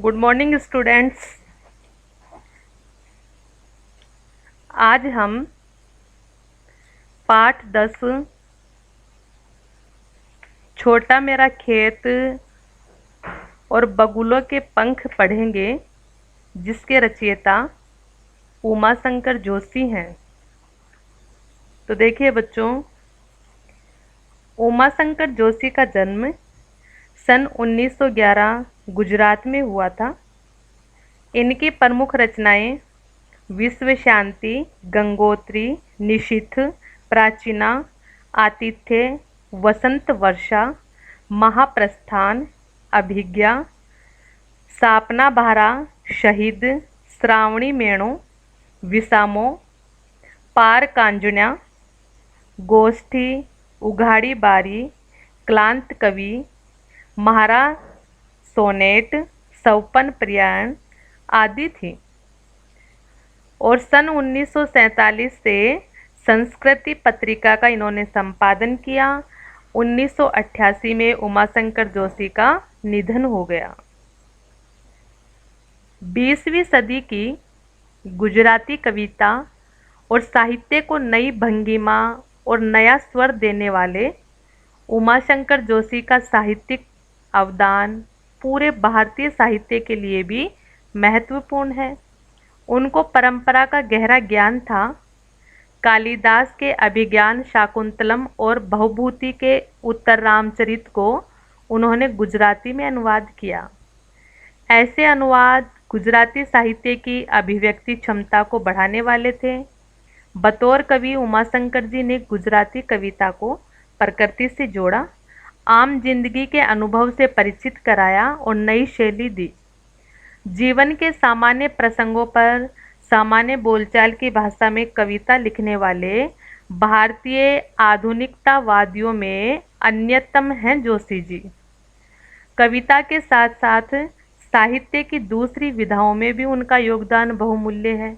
Good morning students. आज हम पाठ 10 छोटा मेरा खेत और बगुलों के पंख पढ़ेंगे, जिसके रचयिता उमा शंकर जोशी हैं। तो देखिए बच्चों, उमा शंकर जोशी का जन्म सन 1911 गुजरात में हुआ था। इनकी प्रमुख रचनाएं विश्व शांति, गंगोत्री, निशीथ, प्राचीना, आतिथ्य, वसंत वर्षा, महाप्रस्थान, अभिज्ञा, सापना भारा, शहीद, श्रावणी मेणो, विसामो, पार कांजण्या, गोष्ठी, उघाड़ी बारी, क्लांत कवि, महारा सोनेट, सौपन प्रयाण आदि थी। और सन 1947 से संस्कृति पत्रिका का इन्होंने संपादन किया। 1988 में उमाशंकर जोशी का निधन हो गया। 20वीं सदी की गुजराती कविता और साहित्य को नई भंगिमा और नया स्वर देने वाले उमाशंकर जोशी का साहित्यिक अवदान पूरे भारतीय साहित्य के लिए भी महत्वपूर्ण है। उनको परंपरा का गहरा ज्ञान था। कालिदास के अभिज्ञान शाकुंतलम और भवभूति के उत्तर रामचरित को उन्होंने गुजराती में अनुवाद किया। ऐसे अनुवाद गुजराती साहित्य की अभिव्यक्ति क्षमता को बढ़ाने वाले थे। बतौर कवि उमाशंकर जी ने गुजराती कविता को प्रकृति से जोड़ा, आम जिंदगी के अनुभव से परिचित कराया और नई शैली दी। जीवन के सामान्य प्रसंगों पर सामान्य बोलचाल की भाषा में कविता लिखने वाले भारतीय आधुनिकतावादियों में अन्यतम हैं जोशी जी। कविता के साथ साथ साहित्य की दूसरी विधाओं में भी उनका योगदान बहुमूल्य है,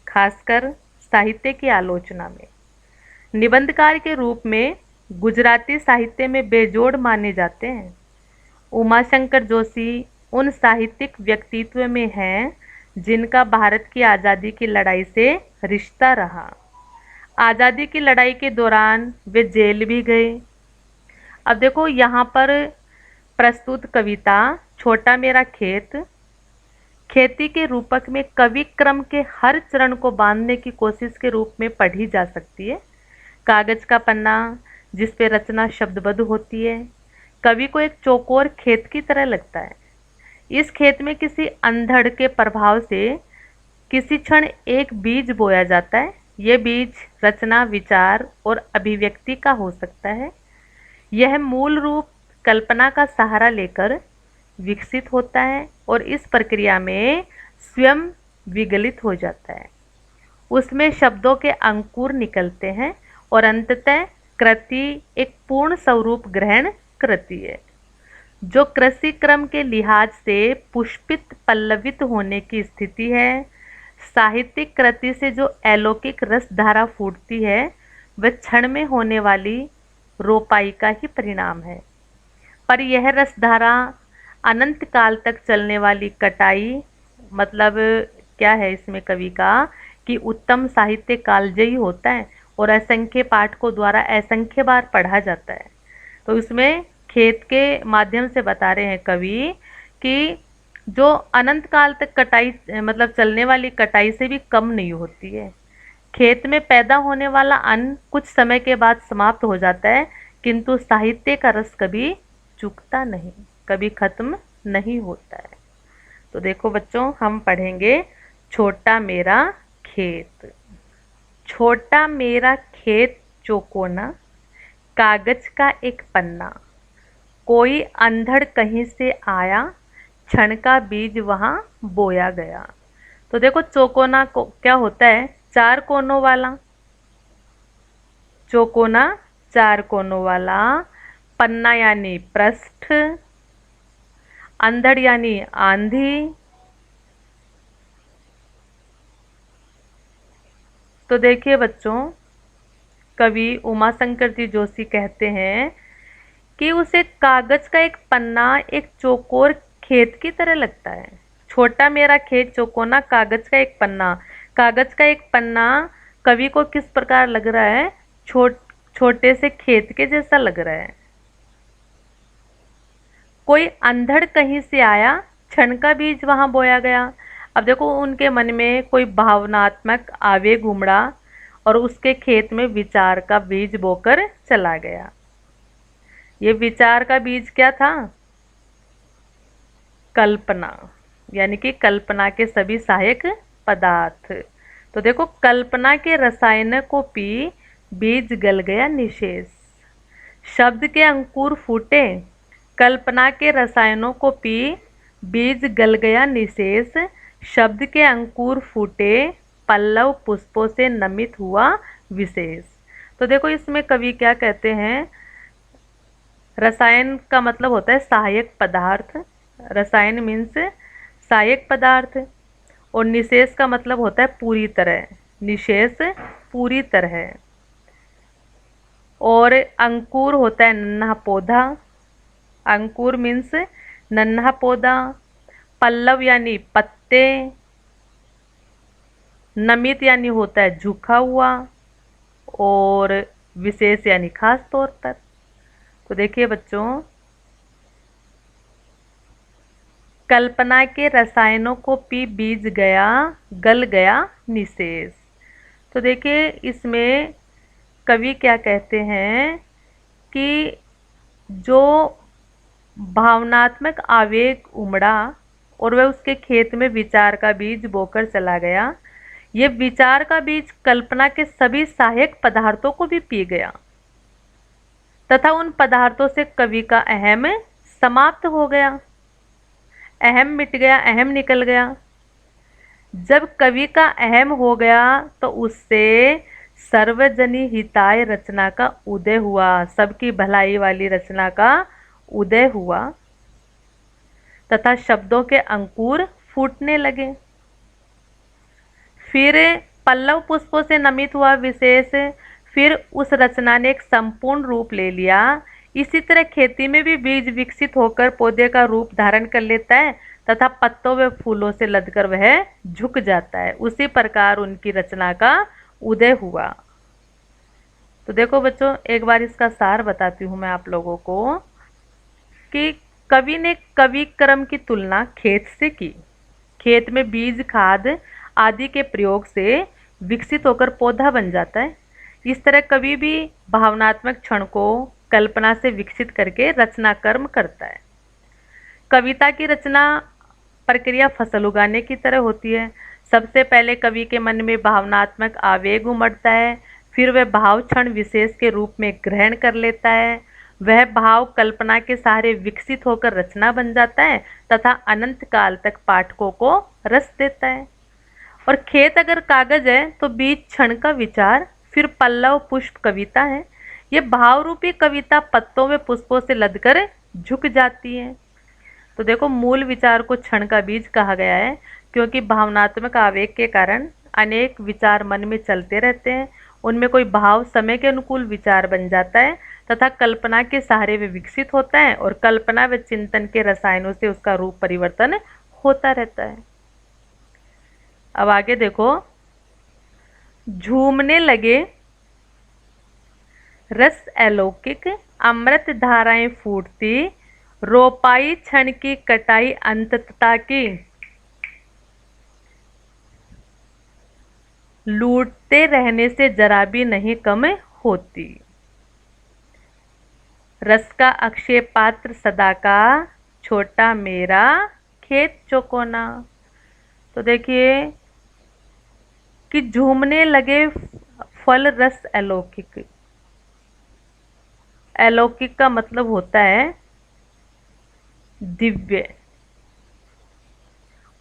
खासकर साहित्य की आलोचना में। निबंधकार के रूप में गुजराती साहित्य में बेजोड़ माने जाते हैं। उमाशंकर जोशी उन साहित्यिक व्यक्तित्व में हैं जिनका भारत की आज़ादी की लड़ाई से रिश्ता रहा। आज़ादी की लड़ाई के दौरान वे जेल भी गए। अब देखो, यहाँ पर प्रस्तुत कविता छोटा मेरा खेत खेती के रूपक में कवि क्रम के हर चरण को बांधने की कोशिश के रूप में पढ़ी जा सकती है। कागज का पन्ना जिस पे रचना शब्दबद्ध होती है, कवि को एक चौकोर खेत की तरह लगता है। इस खेत में किसी अंधड़ के प्रभाव से किसी क्षण एक बीज बोया जाता है। यह बीज रचना, विचार और अभिव्यक्ति का हो सकता है। यह मूल रूप कल्पना का सहारा लेकर विकसित होता है और इस प्रक्रिया में स्वयं विगलित हो जाता है। उसमें शब्दों के अंकुर निकलते हैं और अंततः कृति एक पूर्ण स्वरूप ग्रहण करती है, जो कृषि क्रम के लिहाज से पुष्पित पल्लवित होने की स्थिति है। साहित्यिक कृति से जो अलौकिक रस धारा फूटती है, वह क्षण में होने वाली रोपाई का ही परिणाम है। पर यह रस धारा अनंत काल तक चलने वाली कटाई, मतलब क्या है इसमें कवि का कि उत्तम साहित्य कालजयी होता है और असंख्य पाठकों द्वारा असंख्य बार पढ़ा जाता है। तो इसमें खेत के माध्यम से बता रहे हैं कवि कि जो अनंत काल तक कटाई, मतलब चलने वाली कटाई से भी कम नहीं होती है। खेत में पैदा होने वाला अन्न कुछ समय के बाद समाप्त हो जाता है, किंतु साहित्य का रस कभी चूकता नहीं, कभी खत्म नहीं होता है। तो देखो बच्चों, हम पढ़ेंगे छोटा मेरा खेत। छोटा मेरा खेत चौकोना, कागज का एक पन्ना, कोई अंधड़ कहीं से आया, क्षण का बीज वहां बोया गया। तो देखो, चौकोना को क्या होता है? चार कोनों वाला। चौकोना चार कोनों वाला, पन्ना यानी पृष्ठ, अंधड़ यानी आंधी। तो देखिए बच्चों, कवि उमाशंकर जी जोशी कहते हैं कि उसे कागज का एक पन्ना एक चौकोर खेत की तरह लगता है। छोटा मेरा खेत चौकोना, कागज का एक पन्ना। कागज का एक पन्ना कवि को किस प्रकार लग रहा है? छोटे से खेत के जैसा लग रहा है। कोई अंधड़ कहीं से आया, क्षण का बीज वहां बोया गया। अब देखो, उनके मन में कोई भावनात्मक आवेग उमड़ा और उसके खेत में विचार का बीज बोकर चला गया। ये विचार का बीज क्या था? कल्पना, यानी कि कल्पना के सभी सहायक पदार्थ। तो देखो, कल्पना के रसायन को पी बीज गल गया निशेष। शब्द के अंकुर फूटे, कल्पना के रसायनों को पी बीज गल गया निशेष। शब्द के अंकुर फूटे, पल्लव पुष्पों से नमित हुआ विशेष। तो देखो, इसमें कवि क्या कहते हैं? रसायन का मतलब होता है सहायक पदार्थ। रसायन मीन्स सहायक पदार्थ। और निशेष का मतलब होता है पूरी तरह। निशेष पूरी तरह। और अंकुर होता है नन्हा पौधा। अंकुर मीन्स नन्हा पौधा। पल्लव यानी पत्ते। नमित यानी होता है झुका हुआ। और विशेष यानी खास तौर पर। तो देखिए बच्चों, कल्पना के रसायनों को पी बीज गया गल गया निशेष। तो देखिए, इसमें कवि क्या कहते हैं कि जो भावनात्मक आवेग उमड़ा और वह उसके खेत में विचार का बीज बोकर चला गया, ये विचार का बीज कल्पना के सभी सहायक पदार्थों को भी पी गया तथा उन पदार्थों से कवि का अहम समाप्त हो गया। अहम मिट गया, अहम निकल गया। जब कवि का अहम हो गया तो उससे सर्वजनी हिताय रचना का उदय हुआ। सबकी भलाई वाली रचना का उदय हुआ तथा शब्दों के अंकुर फूटने लगे। फिर पल्लव पुष्पों से नमित हुआ विशेष। फिर उस रचना ने एक संपूर्ण रूप ले लिया। इसी तरह खेती में भी बीज विकसित होकर पौधे का रूप धारण कर लेता है तथा पत्तों व फूलों से लदकर वह झुक जाता है। उसी प्रकार उनकी रचना का उदय हुआ। तो देखो बच्चों, एक बार इसका सार बताती हूँ मैं आप लोगों को कि कवि ने कवि क्रम की तुलना खेत से की। खेत में बीज, खाद आदि के प्रयोग से विकसित होकर पौधा बन जाता है। इस तरह कवि भी भावनात्मक क्षण को कल्पना से विकसित करके रचना कर्म करता है। कविता की रचना प्रक्रिया फसल उगाने की तरह होती है। सबसे पहले कवि के मन में भावनात्मक आवेग उमड़ता है, फिर वह भाव क्षण विशेष के रूप में ग्रहण कर लेता है। वह भाव कल्पना के सहारे विकसित होकर रचना बन जाता है तथा अनंत काल तक पाठकों को रस देता है। और खेत अगर कागज है तो बीज क्षण का विचार, फिर पल्लव पुष्प कविता है। ये भाव रूपी कविता पत्तों में पुष्पों से लदकर झुक जाती है। तो देखो, मूल विचार को क्षण का बीज कहा गया है क्योंकि भावनात्मक आवेग के कारण अनेक विचार मन में चलते रहते हैं। उनमें कोई भाव समय के अनुकूल विचार बन जाता है तथा कल्पना के सहारे वे विकसित होता है और कल्पना व चिंतन के रसायनों से उसका रूप परिवर्तन होता रहता है। अब आगे देखो, झूमने लगे रस अलौकिक, अमृत धाराएं फूटती, रोपाई क्षण की कटाई अंततता की, लूटते रहने से जरा भी नहीं कम होती। रस का अक्षय पात्र सदा का, छोटा मेरा खेत चौकोना। तो देखिए कि झूमने लगे फल रस अलौकिक। अलौकिक का मतलब होता है दिव्य।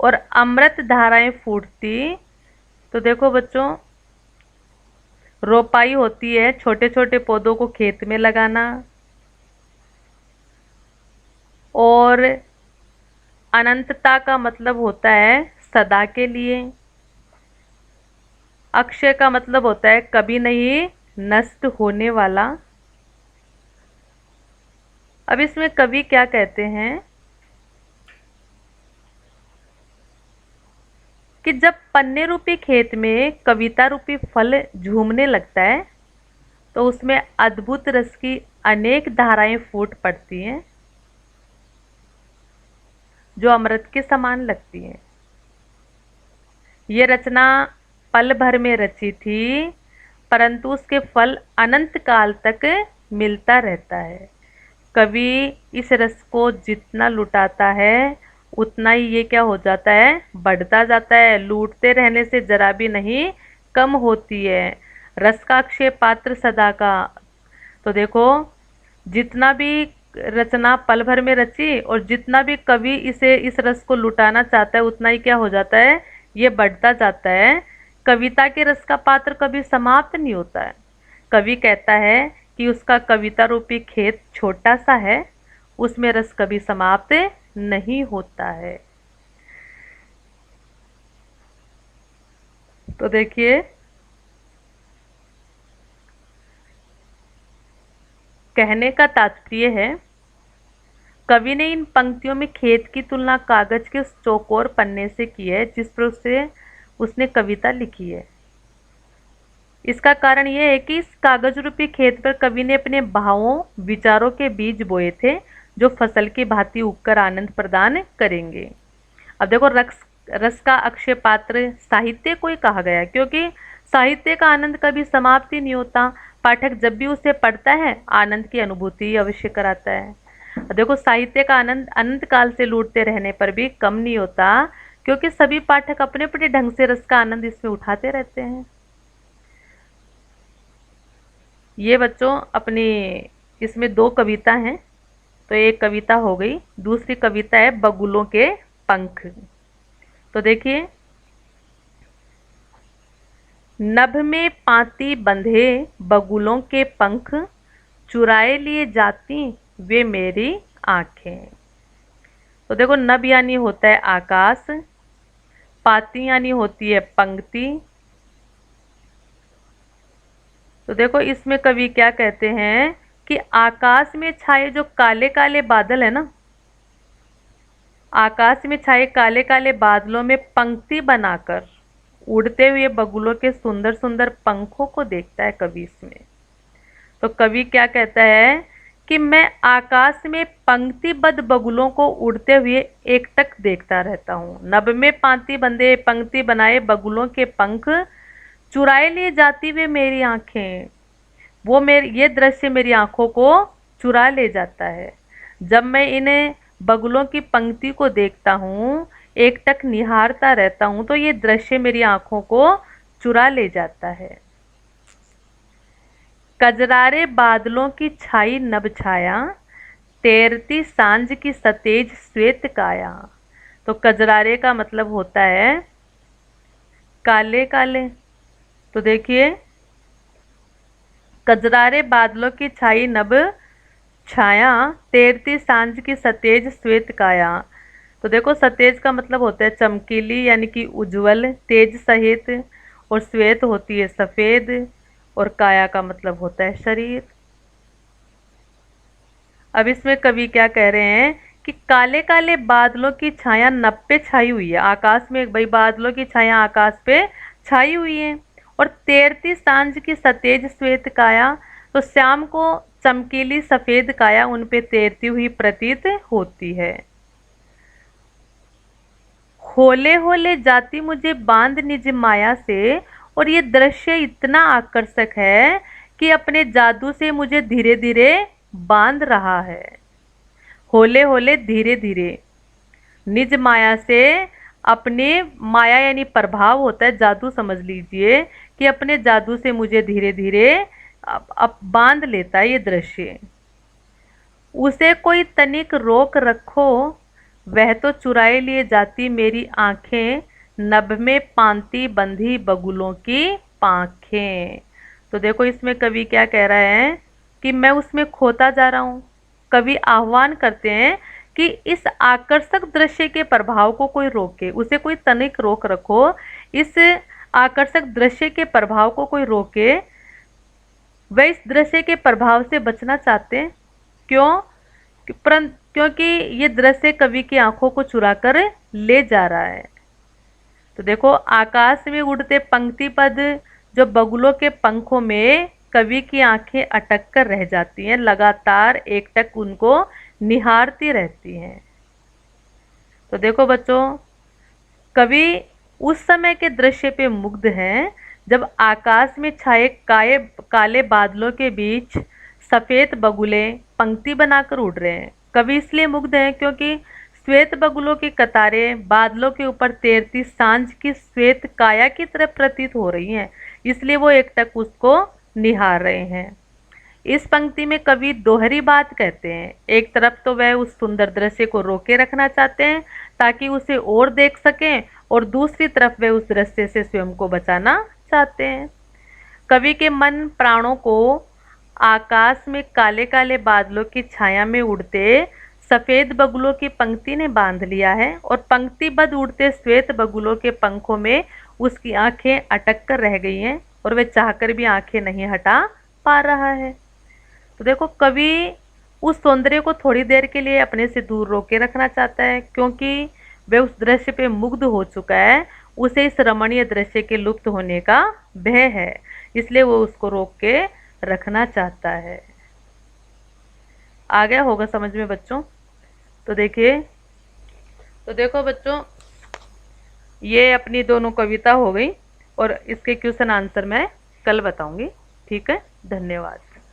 और अमृत धाराएं फूटती, तो देखो बच्चों, रोपाई होती है छोटे छोटे पौधों को खेत में लगाना। और अनंतता का मतलब होता है सदा के लिए। अक्षय का मतलब होता है कभी नहीं नष्ट होने वाला। अब इसमें कवि क्या कहते हैं कि जब पन्ने रूपी खेत में कविता रूपी फल झूमने लगता है तो उसमें अद्भुत रस की अनेक धाराएं फूट पड़ती हैं जो अमृत के समान लगती हैं। ये रचना पल भर में रची थी, परंतु उसके फल अनंत काल तक मिलता रहता है। कवि इस रस को जितना लुटाता है उतना ही ये क्या हो जाता है, बढ़ता जाता है। लूटते रहने से जरा भी नहीं कम होती है। रस का अक्षय पात्र सदा का। तो देखो, जितना भी रचना पल भर में रची और जितना भी कवि इस रस को लुटाना चाहता है उतना ही क्या हो जाता है, ये बढ़ता जाता है। कविता के रस का पात्र कभी समाप्त नहीं होता है। कवि कहता है कि उसका कविता रूपी खेत छोटा सा है, उसमें रस कभी समाप्त नहीं होता है। तो देखिए, कहने का तात्पर्य है, कवि ने इन पंक्तियों में खेत की तुलना कागज के उस चौकोर पन्ने से की है जिस पर उसने कविता लिखी है। इसका कारण यह है कि इस कागज रूपी खेत पर कवि ने अपने भावों विचारों के बीज बोए थे जो फसल की भांति उगकर आनंद प्रदान करेंगे। अब देखो, रस का अक्षय पात्र साहित्य को ही कहा गया क्योंकि साहित्य का आनंद कभी समाप्ति नहीं होता। पाठक जब भी उसे पढ़ता है आनंद की अनुभूति अवश्य कराता है। देखो, साहित्य का आनंद अनंत काल से लूटते रहने पर भी कम नहीं होता क्योंकि सभी पाठक अपने अपने ढंग से रस का आनंद इसमें उठाते रहते हैं। ये बच्चों अपनी इसमें दो कविता हैं, तो एक कविता हो गई, दूसरी कविता है बगुलों के पंख। तो देखिए, नभ में पाती बंधे बगुलों के पंख, चुराए लिए जाती वे मेरी आंखें। तो देखो, नभ यानी होता है आकाश, पाती यानी होती है पंक्ति। तो देखो, इसमें कवि क्या कहते हैं कि आकाश में छाए जो काले काले बादल है ना, आकाश में छाए काले काले बादलों में पंक्ति बनाकर उड़ते हुए बगुलों के सुंदर सुंदर पंखों को देखता है कवि इसमें। तो कवि क्या कहता है कि मैं आकाश में पंक्तिबद्ध बगुलों को उड़ते हुए एकटक देखता रहता हूँ। नभ में पाती बंधे पंक्ति बनाए बगुलों के पंख, चुराए लिए जाती वे मेरी आंखें। ये दृश्य मेरी आंखों को चुरा ले जाता है। जब मैं इन्हें बगुलों की पंक्ति को देखता हूँ, एकटक निहारता रहता हूँ, तो ये दृश्य मेरी आंखों को चुरा ले जाता है। कजरारे बादलों की छाई नभ छाया, तैरती सांझ की सतेज श्वेत काया। तो कजरारे का मतलब होता है काले काले। तो देखिए, कजरारे बादलों की छाई नभ छाया, तैरती सांझ की सतेज श्वेत काया। तो देखो, सतेज का मतलब होता है चमकीली यानी कि उज्जवल, तेज सहित, और श्वेत होती है सफेद, और काया का मतलब होता है शरीर। अब इसमें कवि क्या कह रहे हैं कि काले काले बादलों की छाया नभ पे छाई हुई है, आकाश में भाई बादलों की छाया आकाश पे छाई हुई है, और तैरती सांझ की सतेज श्वेत काया, तो शाम को चमकीली सफेद काया उन पे तैरती हुई प्रतीत होती है। होले होले जाती मुझे बांध निज माया से, और ये दृश्य इतना आकर्षक है कि अपने जादू से मुझे धीरे धीरे बांध रहा है। होले होले धीरे धीरे, निज माया से, अपने माया यानी प्रभाव होता है, जादू समझ लीजिए कि अपने जादू से मुझे धीरे धीरे अब बांध लेता है ये दृश्य। उसे कोई तनिक रोक रखो, वह तो चुराए लिए जाती मेरी आंखें, नभ में पांति बंधी बगुलों की पांखें। तो देखो, इसमें कवि क्या कह रहा है कि मैं उसमें खोता जा रहा हूँ। कवि आह्वान करते हैं कि इस आकर्षक दृश्य के प्रभाव को कोई रोके, उसे कोई तनिक रोक रखो, इस आकर्षक दृश्य के प्रभाव को कोई रोके। वह इस दृश्य के प्रभाव से बचना चाहते हैं। क्यों? क्योंकि ये दृश्य कवि की आंखों को चुरा कर ले जा रहा है। तो देखो, आकाश में उड़ते पंक्ति पद जो बगुलों के पंखों में कवि की आंखें अटक कर रह जाती हैं, लगातार एकटक उनको निहारती रहती हैं। तो देखो बच्चों, कवि उस समय के दृश्य पे मुग्ध हैं जब आकाश में छाए काले बादलों के बीच सफेद बगुले पंक्ति बनाकर उड़ रहे हैं। कवि इसलिए मुग्ध हैं क्योंकि श्वेत बगुलों की कतारें बादलों के ऊपर तैरती सांझ की श्वेत काया की तरह प्रतीत हो रही हैं, इसलिए वो एकटक उसको निहार रहे हैं। इस पंक्ति में कवि दोहरी बात कहते हैं। एक तरफ तो वह उस सुंदर दृश्य को रोके रखना चाहते हैं ताकि उसे और देख सकें, और दूसरी तरफ वे उस दृश्य से स्वयं को बचाना चाहते हैं। कवि के मन प्राणों को आकाश में काले काले बादलों की छाया में उड़ते सफेद बगुलों की पंक्ति ने बांध लिया है, और पंक्तिबद्ध उड़ते श्वेत बगुलों के पंखों में उसकी आंखें अटक कर रह गई हैं, और वह चाहकर भी आंखें नहीं हटा पा रहा है। तो देखो, कवि उस सौंदर्य को थोड़ी देर के लिए अपने से दूर रोके रखना चाहता है, क्योंकि वह उस दृश्य पे मुग्ध हो चुका है। उसे इस रमणीय दृश्य के लुप्त होने का भय है, इसलिए वो उसको रोक के रखना चाहता है। आ गया होगा समझ में बच्चों? तो देखिए, तो देखो बच्चों, ये अपनी दोनों कविता हो गई, और इसके क्वेश्चन आंसर मैं कल बताऊंगी। ठीक है, धन्यवाद।